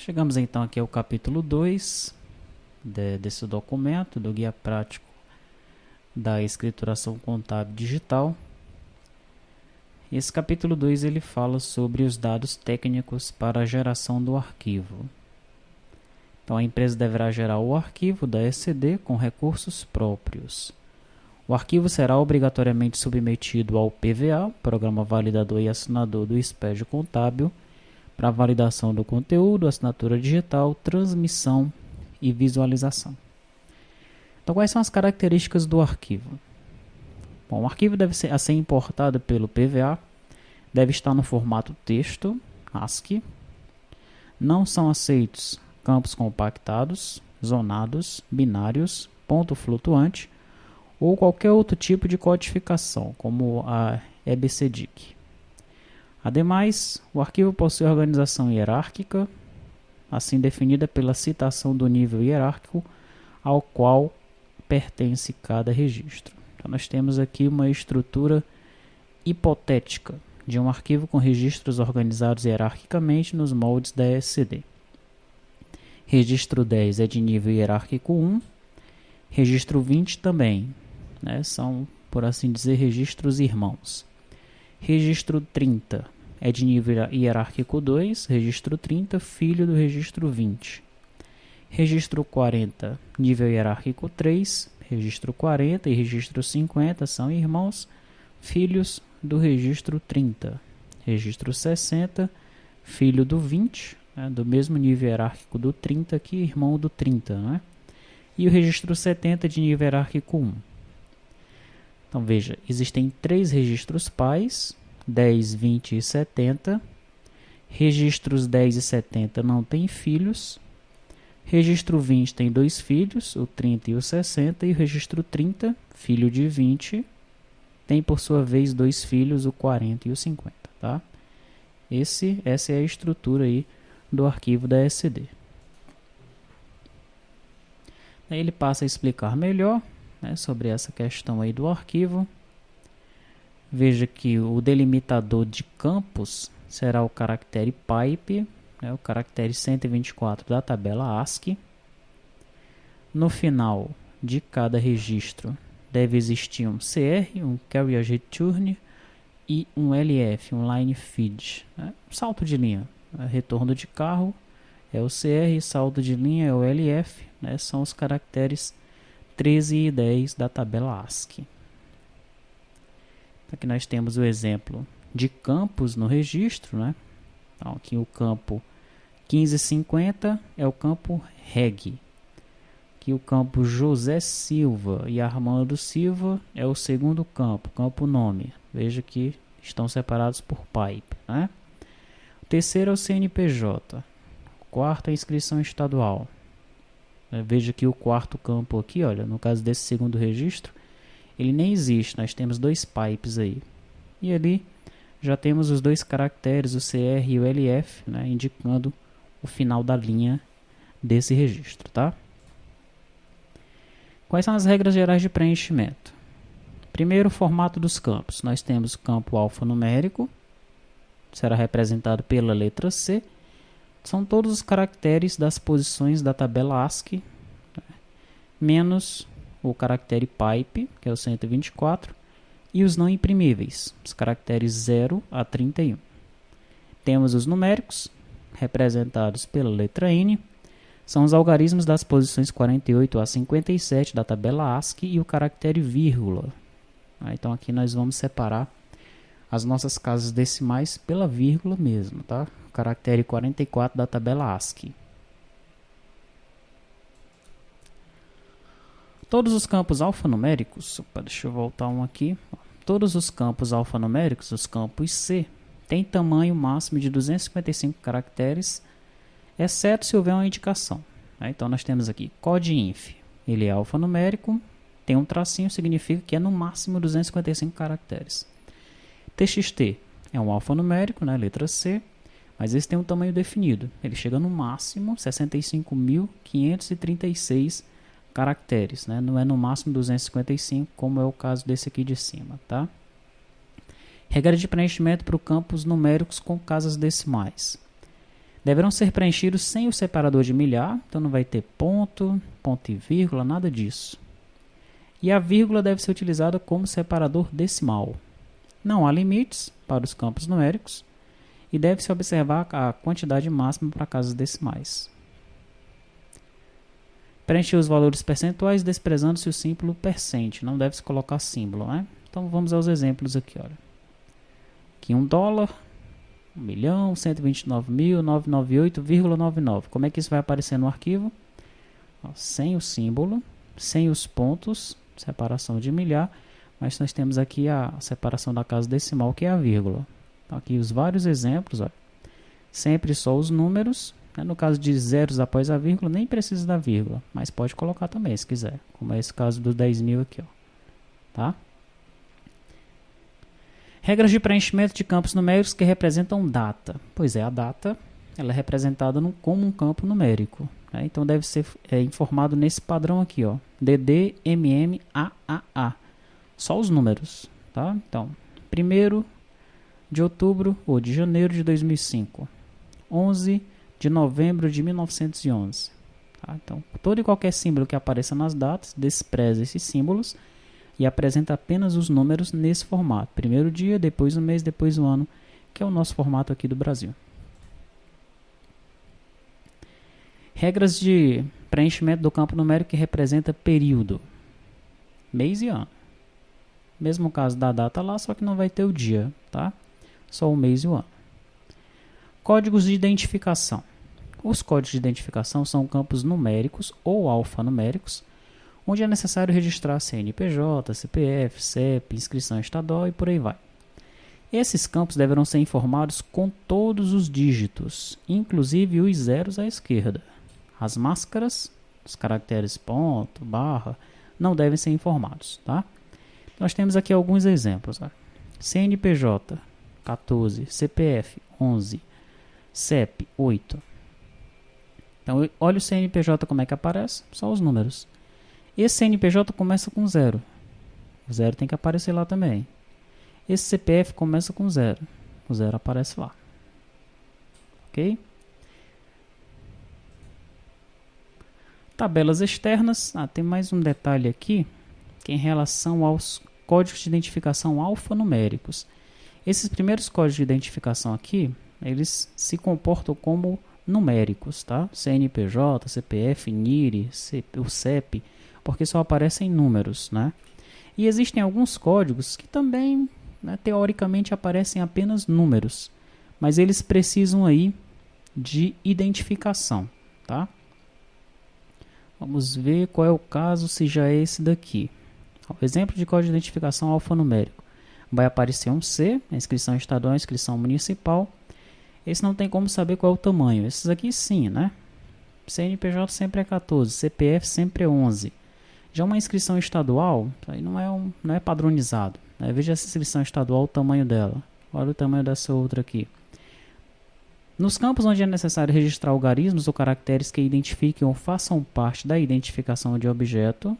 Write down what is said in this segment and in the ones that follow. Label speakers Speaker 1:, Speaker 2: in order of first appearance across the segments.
Speaker 1: Chegamos então aqui ao capítulo 2 desse documento, do Guia Prático da Escrituração Contábil Digital. Esse capítulo 2 ele fala sobre os dados técnicos para a geração do arquivo. Então a empresa deverá gerar o arquivo da ECD com recursos próprios. O arquivo será obrigatoriamente submetido ao PVA, Programa Validador e Assinador do Expédio Contábil, para validação do conteúdo, assinatura digital, transmissão e visualização. Então, quais são as características do arquivo? Bom, o arquivo deve ser importado pelo PVA, deve estar no formato texto, ASCII. Não são aceitos campos compactados, zonados, binários, ponto flutuante ou qualquer outro tipo de codificação, como a EBCDIC. Ademais, o arquivo possui organização hierárquica, assim definida pela citação do nível hierárquico ao qual pertence cada registro. Então, nós temos aqui uma estrutura hipotética de um arquivo com registros organizados hierarquicamente nos moldes da ECD. Registro 10 é de nível hierárquico 1, registro 20 também, são, por assim dizer, registros irmãos. Registro 30 é de nível hierárquico 2, registro 30, filho do registro 20. Registro 40, nível hierárquico 3, registro 40 e registro 50 são irmãos, filhos do registro 30. Registro 60, filho do 20, do mesmo nível hierárquico do 30 aqui, irmão do 30. E o registro 70 de nível hierárquico 1. Então veja, existem 3 registros pais, 10, 20 e 70. Registros 10 e 70 não têm filhos. Registro 20 tem 2 filhos, o 30 e o 60. E o registro 30, filho de 20, tem por sua vez 2 filhos, o 40 e o 50. Tá? Essa é a estrutura aí do arquivo da ECD. Aí ele passa a explicar melhor sobre essa questão aí do arquivo. Veja que o delimitador de campos será o caractere pipe, o caractere 124 da tabela ASCII. No final de cada registro deve existir um CR, um Carriage Return, e um LF, um Line Feed. Salto de linha, retorno de carro é o CR, salto de linha é o LF, são os caracteres 13 e 10 da tabela ASCII. Aqui nós temos o exemplo de campos no registro. Então, aqui o campo 1550 é o campo REG. Aqui o campo José Silva e Armando Silva é o segundo campo nome. Veja que estão separados por pipe. O terceiro é o CNPJ. O quarto é a inscrição estadual. Veja que o quarto campo aqui, olha, no caso desse segundo registro, ele nem existe, nós temos 2 pipes aí. E ali já temos os 2 caracteres, o CR e o LF, indicando o final da linha desse registro. Tá? Quais são as regras gerais de preenchimento? Primeiro, o formato dos campos. Nós temos o campo alfanumérico, será representado pela letra C. São todos os caracteres das posições da tabela ASCII, menos o caractere pipe, que é o 124, e os não imprimíveis, os caracteres 0 a 31. Temos os numéricos, representados pela letra N, são os algarismos das posições 48 a 57 da tabela ASCII e o caractere vírgula. Então aqui nós vamos separar as nossas casas decimais pela vírgula mesmo, tá? O caractere 44 da tabela ASCII. Todos os campos alfanuméricos, deixa eu voltar um aqui. Todos os campos alfanuméricos, os campos C, têm tamanho máximo de 255 caracteres, exceto se houver uma indicação. Então nós temos aqui CODINF, ele é alfanumérico, tem um tracinho, significa que é no máximo 255 caracteres. TXT é um alfanumérico, letra C, mas esse tem um tamanho definido. Ele chega no máximo 65.536 caracteres, não é no máximo 255, como é o caso desse aqui de cima, tá? Regra de preenchimento para campos numéricos com casas decimais. deverão ser preenchidos sem o separador de milhar, então não vai ter ponto, ponto e vírgula, nada disso. E a vírgula deve ser utilizada como separador decimal. Não há limites para os campos numéricos e deve-se observar a quantidade máxima para casas decimais. Preencher os valores percentuais desprezando-se o símbolo percent, não deve-se colocar símbolo, né? Então vamos aos exemplos aqui, olha. Aqui $1, 1.129.998,99. Como é que isso vai aparecer no arquivo? Ó, sem o símbolo, sem os pontos, separação de milhar, mas nós temos aqui a separação da casa decimal, que é a vírgula. Então, aqui os vários exemplos, ó. Sempre só os números, né? No caso de zeros após a vírgula, nem precisa da vírgula, mas pode colocar também se quiser, como é esse caso dos 10.000 aqui, ó. Tá? Regras de preenchimento de campos numéricos que representam data. Pois é, a data ela é representada como um campo numérico, né? Então deve ser informado nesse padrão aqui, ó, DD, MM, AAA. Só os números, tá? Então, 1º de outubro ou de janeiro de 2005, 11 de novembro de 1911. Tá? Então, todo e qualquer símbolo que apareça nas datas despreza esses símbolos e apresenta apenas os números nesse formato. Primeiro dia, depois o mês, depois o ano, que é o nosso formato aqui do Brasil. Regras de preenchimento do campo numérico que representa período. Mês e ano. Mesmo caso da data lá, só que não vai ter o dia, tá? Só o mês e o ano. Códigos de identificação. Os códigos de identificação são campos numéricos ou alfanuméricos, onde é necessário registrar CNPJ, CPF, CEP, inscrição estadual e por aí vai. Esses campos deverão ser informados com todos os dígitos, inclusive os zeros à esquerda. As máscaras, os caracteres ponto, barra, não devem ser informados, tá? Nós temos aqui alguns exemplos. Ó. CNPJ 14, CPF 11, CEP 8. Então, olha o CNPJ como é que aparece, só os números. Esse CNPJ começa com 0. O 0 tem que aparecer lá também. Esse CPF começa com 0. O 0 aparece lá. Ok? Tabelas externas. Tem mais um detalhe aqui, que é em relação aos códigos de identificação alfanuméricos. Esses primeiros códigos de identificação aqui, eles se comportam como numéricos, tá? CNPJ, CPF, NIRI, o CEP, porque só aparecem números, né? E existem alguns códigos que também, né, teoricamente aparecem apenas números, mas eles precisam aí de identificação, tá? Vamos ver qual é o caso, se já é esse daqui. O exemplo de código de identificação alfanumérico. Vai aparecer um C, a inscrição estadual, a inscrição municipal. Esse não tem como saber qual é o tamanho. Esses aqui sim, né? CNPJ sempre é 14, CPF sempre é 11. Já uma inscrição estadual, aí não é padronizado, né? Veja essa inscrição estadual, o tamanho dela. Olha o tamanho dessa outra aqui. Nos campos onde é necessário registrar algarismos ou caracteres que identifiquem ou façam parte da identificação de objeto,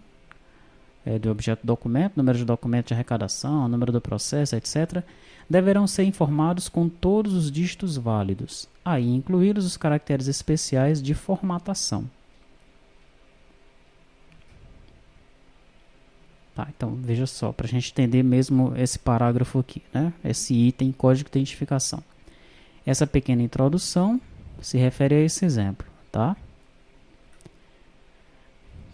Speaker 1: do objeto documento, número de documento de arrecadação, número do processo, etc., deverão ser informados com todos os dígitos válidos, aí incluídos os caracteres especiais de formatação. Tá, então veja só, para a gente entender mesmo esse parágrafo aqui, né? Esse item código de identificação. Essa pequena introdução se refere a esse exemplo, tá?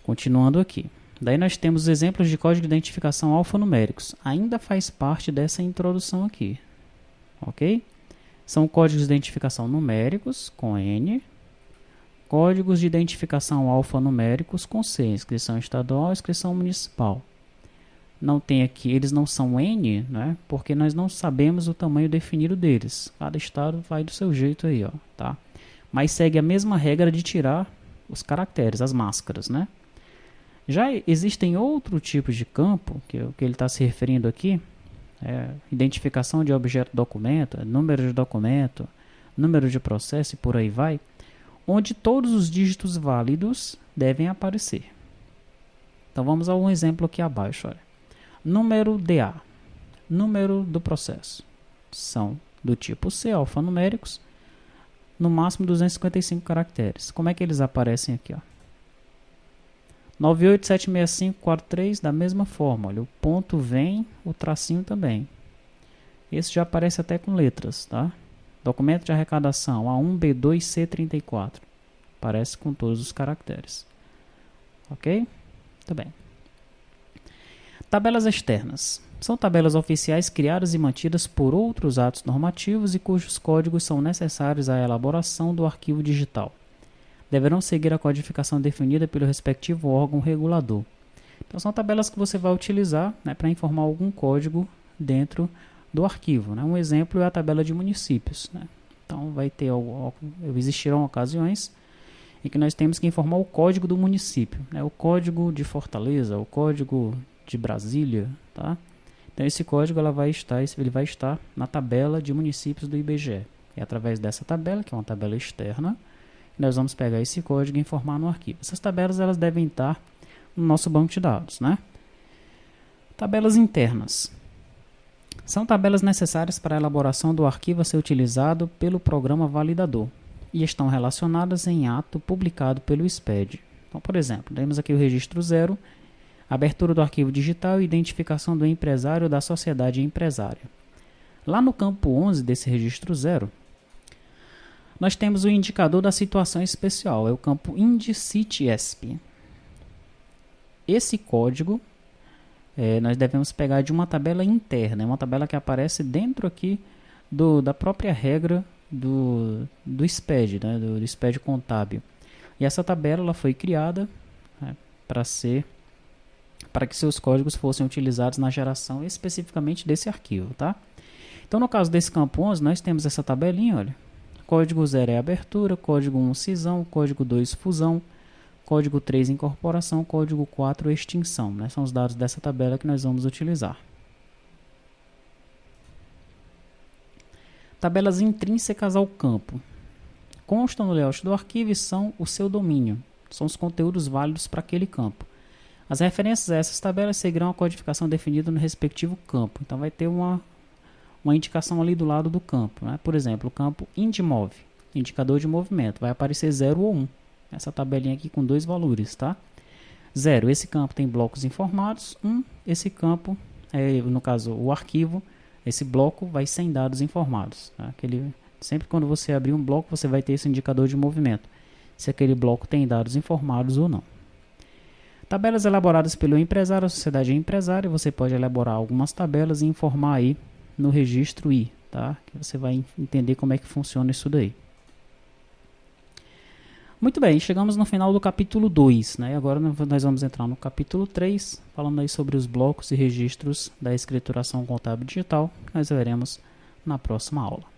Speaker 1: Continuando aqui. Daí nós temos exemplos de código de identificação alfanuméricos. Ainda faz parte dessa introdução aqui, ok? São códigos de identificação numéricos com N, códigos de identificação alfanuméricos com C, inscrição estadual, inscrição municipal. Não tem aqui, eles não são N, né? Porque nós não sabemos o tamanho definido deles. Cada estado vai do seu jeito aí, ó, tá? Mas segue a mesma regra de tirar os caracteres, as máscaras, né? Já existem outro tipo de campo, que é o que ele está se referindo aqui, identificação de objeto documento, número de documento, número de processo e por aí vai, onde todos os dígitos válidos devem aparecer. Então vamos a um exemplo aqui abaixo. Olha. Número DA, número do processo, são do tipo C, alfanuméricos. no máximo 255 caracteres. Como é que eles aparecem aqui? Ó? 9876543 da mesma forma. Olha, o ponto vem, o tracinho também. Esse já aparece até com letras, tá? Documento de arrecadação A1, B2, C34. Aparece com todos os caracteres. Ok? Muito bem. Tabelas externas. São tabelas oficiais criadas e mantidas por outros atos normativos e cujos códigos são necessários à elaboração do arquivo digital. Deverão seguir a codificação definida pelo respectivo órgão regulador. Então, são tabelas que você vai utilizar, né, para informar algum código dentro do arquivo. Né? Um exemplo é a tabela de municípios. Né? Então, existirão ocasiões em que nós temos que informar o código do município, né? O código de Fortaleza, o código de Brasília. Tá? Então, esse código ele vai estar na tabela de municípios do IBGE. É através dessa tabela, que é uma tabela externa, nós vamos pegar esse código e informar no arquivo. Essas tabelas elas devem estar no nosso banco de dados. Né? Tabelas internas. São tabelas necessárias para a elaboração do arquivo a ser utilizado pelo programa validador e estão relacionadas em ato publicado pelo SPED. Então, por exemplo, temos aqui o registro 0, abertura do arquivo digital e identificação do empresário ou da sociedade empresária. Lá no campo 11 desse registro 0, nós temos o indicador da situação especial, é o campo INDCIT-ESP. Esse código nós devemos pegar de uma tabela interna, uma tabela que aparece dentro aqui da própria regra do SPED, né, do SPED contábil. E essa tabela ela foi criada, né, para que seus códigos fossem utilizados na geração especificamente desse arquivo. Tá? Então, no caso desse campo 11, nós temos essa tabelinha, olha. Código 0 é abertura, código 1 cisão, código 2 fusão, código 3 incorporação, código 4 extinção. Né? São os dados dessa tabela que nós vamos utilizar. Tabelas intrínsecas ao campo. Constam no layout do arquivo e são o seu domínio. São os conteúdos válidos para aquele campo. As referências a essas tabelas seguirão a codificação definida no respectivo campo. Então vai ter uma indicação ali do lado do campo. Né? Por exemplo, o campo INDMOV, indicador de movimento, vai aparecer 0 ou 1. Essa tabelinha aqui com dois valores. Tá? 0, esse campo tem blocos informados. 1, esse campo, no caso o arquivo, esse bloco vai sem dados informados. Tá? Sempre quando você abrir um bloco, você vai ter esse indicador de movimento. Se aquele bloco tem dados informados ou não. Tabelas elaboradas pelo empresário, a sociedade empresária, você pode elaborar algumas tabelas e informar aí no registro I, tá? Que você vai entender como é que funciona isso daí. Muito bem, chegamos no final do capítulo 2, né? Agora nós vamos entrar no capítulo 3, falando aí sobre os blocos e registros da escrituração contábil digital, que nós veremos na próxima aula.